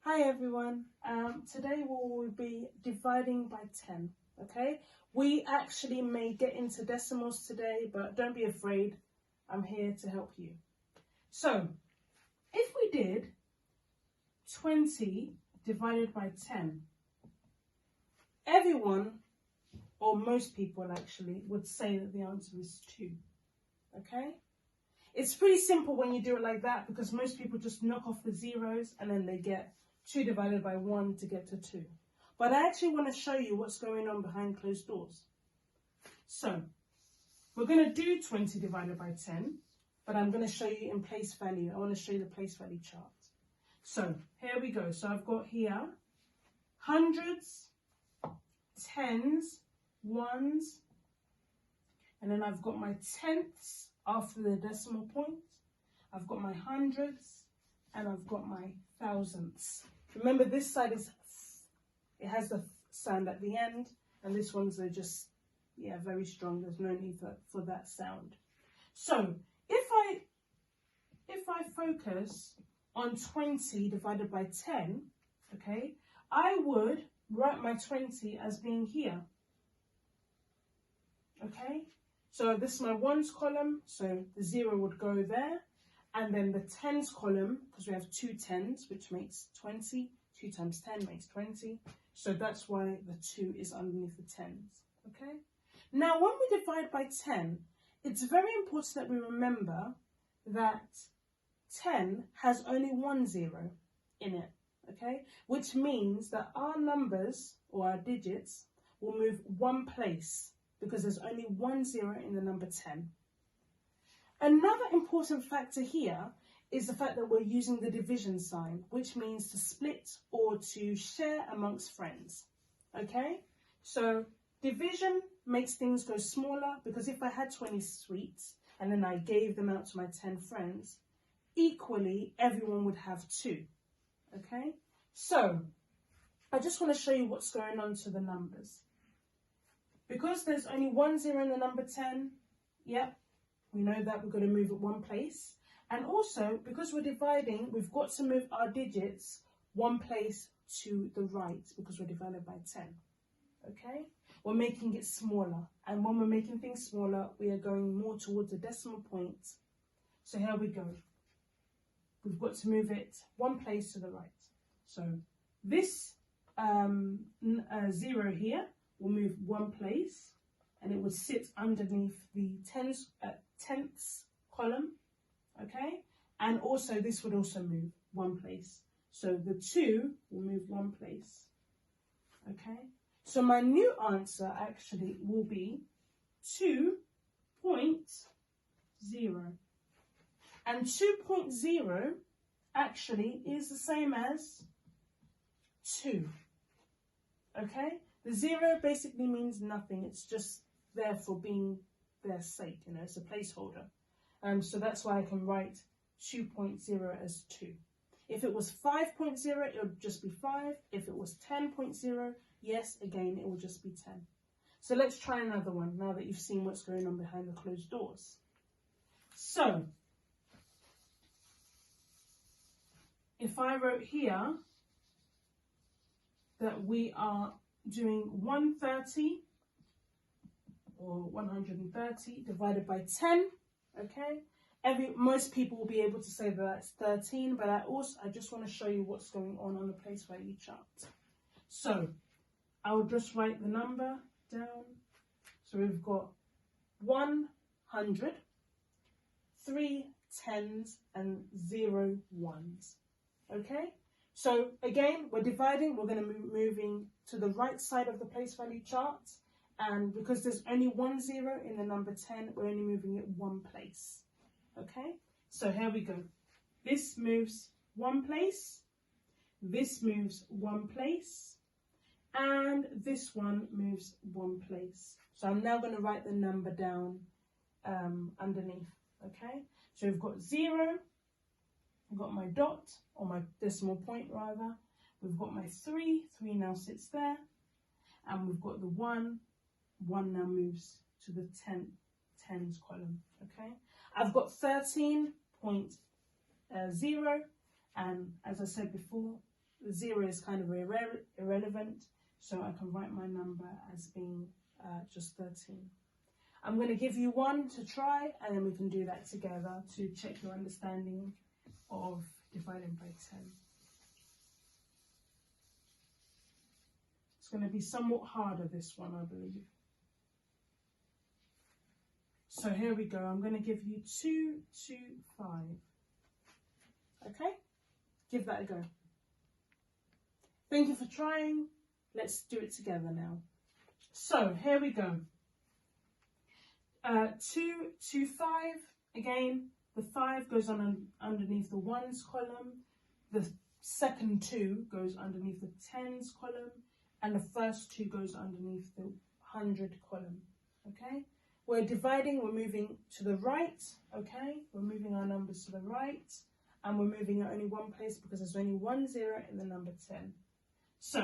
Hi everyone, today we will be dividing by 10, okay? We actually may get into decimals today, but don't be afraid, I'm here to help you. So, if we did 20 divided by 10, everyone, or most people actually, would say that the answer is 2, okay? It's pretty simple when you do it like that because most people just knock off the zeros and then they get 2 divided by 1 to get to 2. But I actually want to show you what's going on behind closed doors. So, we're going to do 20 divided by 10, but I'm going to show you in place value. I want to show you the place value chart. So, here we go. So, I've got here hundreds, tens, ones, and then I've got my tenths after the decimal point. I've got my hundreds, and I've got my thousandths. Remember, this side it has the sound at the end, and this ones are just, very strong. There's no need for that sound. So if I focus on 20 divided by 10, okay, I would write my 20 as being here. Okay, so this is my ones column, so the 0 would go there. And then the tens column, because we have 2 tens, which makes 20. 2 times 10 makes 20. So that's why the 2 is underneath the tens. Okay? Now, when we divide by 10, it's very important that we remember that 10 has only 1 0 in it. Okay? Which means that our numbers, or our digits, will move one place because there's only 1 0 in the number 10. Another important factor here is the fact that we're using the division sign, which means to split or to share amongst friends. Okay? So division makes things go smaller because if I had 20 sweets and then I gave them out to my 10 friends, equally everyone would have 2. Okay? So I just want to show you what's going on to the numbers. Because there's only 1 0 in the number 10, we know that we're going to move it one place. And also, because we're dividing, we've got to move our digits one place to the right because we're divided by 10. Okay? We're making it smaller. And when we're making things smaller, we are going more towards the decimal point. So here we go. We've got to move it one place to the right. So this 0 here will move one place and it would sit underneath the tenths column, okay? And also this would also move one place. So the 2 will move one place, okay? So my new answer actually will be 2.0. And 2.0 actually is the same as 2, okay? The 0 basically means nothing. It's just there for being their sake, it's a placeholder. So that's why I can write 2.0 as 2. If it was 5.0, it would just be 5. If it was 10.0, yes, again, it will just be 10. So let's try another one now that you've seen what's going on behind the closed doors. So, if I wrote here that we are doing 130 or 130 divided by 10, okay? Most people will be able to say that that's 13, but I just want to show you what's going on the place value chart. So I will just write the number down. So we've got 100, 3 tens, and 0 ones. Okay? So again, we're dividing, we're going to be moving to the right side of the place value chart. And because there's only 1 0 in the number 10, we're only moving it one place. Okay? So here we go. This moves one place. This moves one place. And this one moves one place. So I'm now going to write the number down underneath. Okay? So we've got 0. I've got my dot, or my decimal point rather. We've got my 3. 3 now sits there. And we've got the 1. 1 now moves to the tens column, okay? I've got 13.0, and as I said before, the 0 is kind of irrelevant, so I can write my number as being just 13. I'm going to give you one to try, and then we can do that together to check your understanding of dividing by 10. It's going to be somewhat harder, this one, I believe. So here we go. I'm going to give you 2, 2, 5. Okay? Give that a go. Thank you for trying. Let's do it together now. So here we go. 2, 2, 5. Again, the 5 goes on underneath the ones column. The second 2 goes underneath the tens column. And the first 2 goes underneath the 100 column. Okay? We're dividing, we're moving to the right. Okay? We're moving our numbers to the right. And we're moving at only one place because there's only 1 0 in the number 10. So